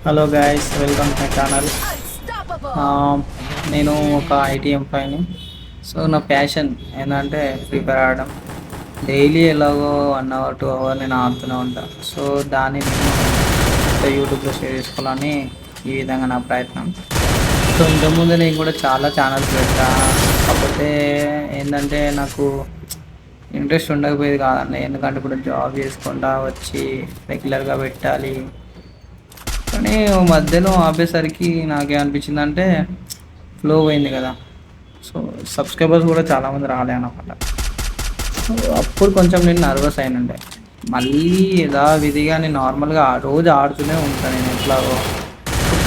Hello guys, welcome to my channel. నేను ఒక IT ఎంప్లాయీని. So నా ప్యాషన్ ఏంటంటే ఫ్రీ ఫైర్ ఆడడం. డైలీ ఎలాగో 1 అవర్ 2 అవర్ నేను ఆడుతూనే ఉంటాను. సో దాన్ని నేను యూట్యూబ్లో షేర్ చేసుకోవాలని ఈ విధంగా నా ప్రయత్నం. సో ఇంతకుముందు నేను కూడా చాలా ఛానల్స్ పెట్టా. కాకపోతే ఏంటంటే నాకు ఇంట్రెస్ట్ ఉండకపోయేది కాదండి. ఎందుకంటే ఇప్పుడు జాబ్ చేసుకుంటా వచ్చి రెగ్యులర్గా పెట్టాలి. కానీ మధ్యలో ఆపేసరికి నాకేమనిపించిందంటే ఫ్లో పోయింది కదా. సో సబ్స్క్రైబర్స్ కూడా చాలామంది రాలే అన్నమాట. సో అప్పుడు కొంచెం నేను నర్వస్ అయినండే. మళ్ళీ యథావిధిగా నేను నార్మల్గా రోజు ఆడుతూనే ఉంటాను. నేను ఎట్లాగో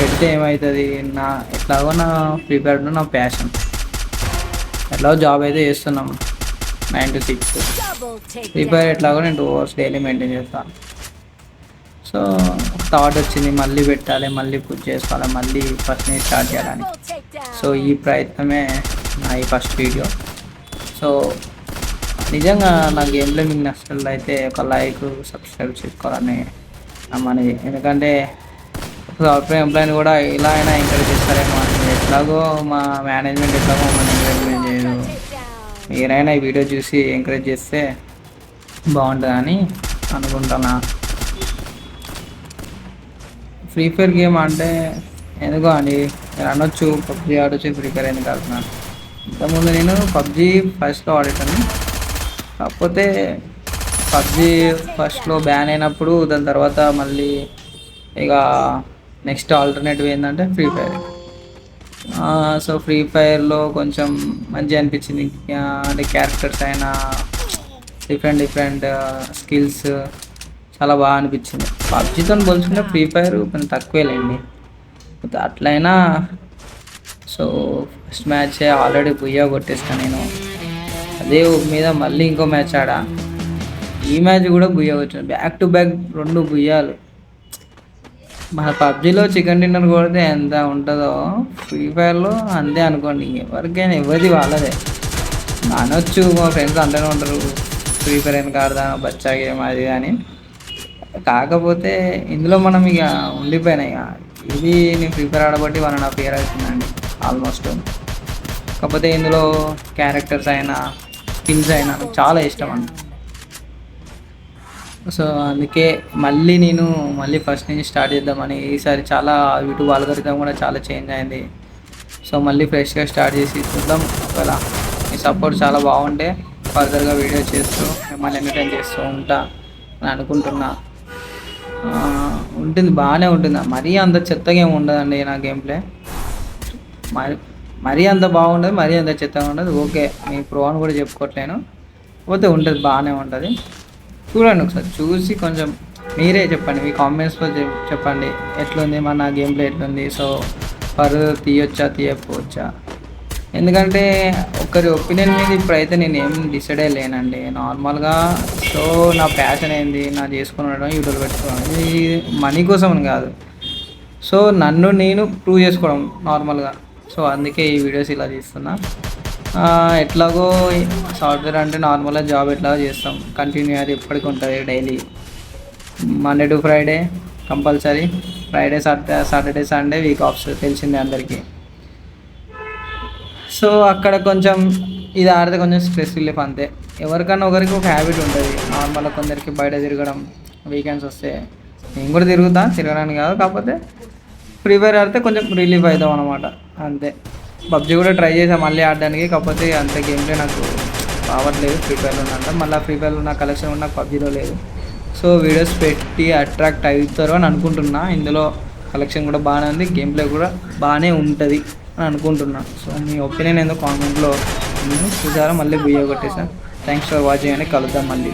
పెడితే ఏమవుతుంది, ఎట్లాగో నా ఫ్రీ ఫైర్లో నా ప్యాషన్. ఎట్లాగో జాబ్ అయితే చేస్తున్నాం 9 to 6. ఫ్రీ ఫైర్ ఎట్లాగో నేను 2 hours డైలీ మెయింటైన్ చేస్తాను. సో థాట్ వచ్చింది, మళ్ళీ పెట్టాలి, మళ్ళీ పుష్ చేసుకోవాలి, మళ్ళీ ఫస్ట్ నుంచి స్టార్ట్ చేయాలని. సో ఈ ప్రయత్నమే నా ఈ ఫస్ట్ వీడియో. సో నిజంగా నా గేమ్లో మీకు నచ్చినట్లయితే ఒక లైక్, సబ్స్క్రైబ్ చేసుకోవాలని మనది. ఎందుకంటే సాఫ్ట్వేర్ ఎంప్లాయీని కూడా ఇలా అయినా ఎంకరేజ్ చేస్తారేమో అని. ఎట్లాగో మా మేనేజ్మెంట్ ఎట్లాగో మమ్మల్ని ఎంకరేజ్మెంట్ చేయదు. మీరైనా ఈ వీడియో చూసి ఎంకరేజ్ చేస్తే బాగుంటుందని అనుకుంటున్నా. ఫ్రీ ఫైర్ గేమ్ అంటే ఎందుకో అని నేను అనొచ్చు, పబ్జీ ఆడొచ్చు, ఫ్రీ ఫైర్ ఎందుకు ఆడుతున్నాను. ఇంతకుముందు నేను పబ్జీ ఫస్ట్లో ఆడేటాను. కాకపోతే పబ్జీ ఫస్ట్లో బ్యాన్ అయినప్పుడు దాని తర్వాత మళ్ళీ ఇక నెక్స్ట్ ఆల్టర్నేటివ్ ఏంటంటే ఫ్రీ ఫైర్. సో ఫ్రీ ఫైర్లో కొంచెం మంచిగా అనిపించింది. అంటే క్యారెక్టర్స్ అయినా డిఫరెంట్ స్కిల్స్ చాలా బాగా అనిపించింది. పబ్జీతో పోల్చుకుంటే ఫ్రీ ఫైర్ కొంచెం తక్కువేలేండి. అట్లయినా so first match already booyah కొట్టేస్తాను నేను. అదే మీద మళ్ళీ ఇంకో మ్యాచ్ ఆడా. ఈ మ్యాచ్ కూడా బుయ్యా వచ్చింది. Back to back 2 బుయ్యాలు. మన పబ్జీలో చికెన్ డిన్నర్ కొడితే ఎంత ఉంటుందో ఫ్రీ ఫైర్లో అంతే అనుకోండి. ఎవరికైనా ఎవరిది వాళ్ళదే అనొచ్చు. మా ఫ్రెండ్స్ అంటూనే ఉంటారు ఫ్రీ ఫైర్ ఎందుకు ఆడదా బచ్చా గేమ్ అది అని. కాకపోతే ఇందులో మనం ఇక ఉండిపోయినాయి. ఇది నేను ఫ్రీ ఫైర్ ఆడబట్టి 1.5 year అవుతుందండి ఆల్మోస్ట్. కాకపోతే ఇందులో క్యారెక్టర్స్ అయినా స్కిల్స్ అయినా నాకు చాలా ఇష్టం అండి. సో అందుకే మళ్ళీ ఫస్ట్ నుంచి స్టార్ట్ చేద్దామని. ఈసారి చాలా యూట్యూబ్ ఆల్గోరిథం కూడా చాలా చేంజ్ అయింది. సో మళ్ళీ ఫ్రెష్గా స్టార్ట్ చేసి చూద్దాం. ఒకవేళ మీ సపోర్ట్ చాలా బాగుంటే ఫర్దర్గా వీడియో చేస్తూ మిమ్మల్ని ఎంటర్టైన్ చేస్తూ ఉంటా అని అనుకుంటున్నా. ఉంటుంది, బాగానే ఉంటుంది. మరీ అంత చెత్తగా ఏమి ఉండదండి నా గేమ్ ప్లే. మరీ అంత బాగుండదు, మరీ అంత చెత్తగా ఉండదు. ఓకే, మీ ప్రో అని కూడా చెప్పుకోవట్లేను. పోతే ఉంటుంది, బాగానే ఉంటుంది. చూడండి, ఒకసారి చూసి కొంచెం మీరే చెప్పండి, మీ కామెంట్స్లో చెప్పండి ఎట్లుంది మన గేమ్ ప్లే ఎట్లుంది. సో ఫర్దర్ తీయొచ్చా తీయకపోవచ్చా. ఎందుకంటే ఒకరి ఒపీనియన్ మీద ఇప్పుడైతే నేను ఏం డిసైడ్ అయ్యలేనండి నార్మల్గా. సో నా ప్యాషన్ ఏంది, నా చేసుకుని ఉండడం, యూట్యూబ్ పెట్టుకోవడం. ఇది మనీ కోసం అని కాదు. సో నన్ను నేను ప్రూవ్ చేసుకోవడం నార్మల్గా. సో అందుకే ఈ వీడియోస్ ఇలా తీస్తున్నా. ఎట్లాగో సాఫ్ట్వేర్ అంటే నార్మల్గా జాబ్ ఎట్లాగో చేస్తాం, కంటిన్యూ అది ఎప్పటికి ఉంటుంది. Daily Monday to Friday compulsory. Friday Saturday Sunday week offs తెలిసిందే అందరికీ. సో అక్కడ కొంచెం ఇది ఆడితే కొంచెం స్ట్రెస్ రిలీఫ్ అంతే. ఎవరికన్నా ఒకరికి ఒక హ్యాబిట్ ఉంటుంది నార్మల్గా. కొందరికి బయట తిరగడం, వీకెండ్స్ వస్తే నేను కూడా తిరగడానికి కాదు. కాకపోతే ఫ్రీ ఫైర్ ఆడితే కొంచెం రిలీఫ్ అవుతాం అనమాట అంతే. పబ్జీ కూడా ట్రై చేసాం మళ్ళీ ఆడడానికి. కాకపోతే అంతే గేమ్ ప్లే నాకు రావట్లేదు ఫ్రీ ఫైర్లో ఉన్నంత. మళ్ళీ ఫ్రీ ఫైర్లో నా కలెక్షన్ ఉన్న పబ్జీలో లేదు. సో వీడియోస్ పెట్టి అట్రాక్ట్ అవుతారు అని అనుకుంటున్నా. ఇందులో కలెక్షన్ కూడా బాగానే ఉంది, గేమ్ ప్లే కూడా బాగానే ఉంటుంది అని అనుకుంటున్నా. సో మీ ఒపీనియన్ ఏందో కామెంట్లో చూసారా. మళ్ళీ బుయ్య కొట్టేసా. థ్యాంక్స్ ఫర్ వాచింగ్ అని కలుద్దాం మళ్ళీ.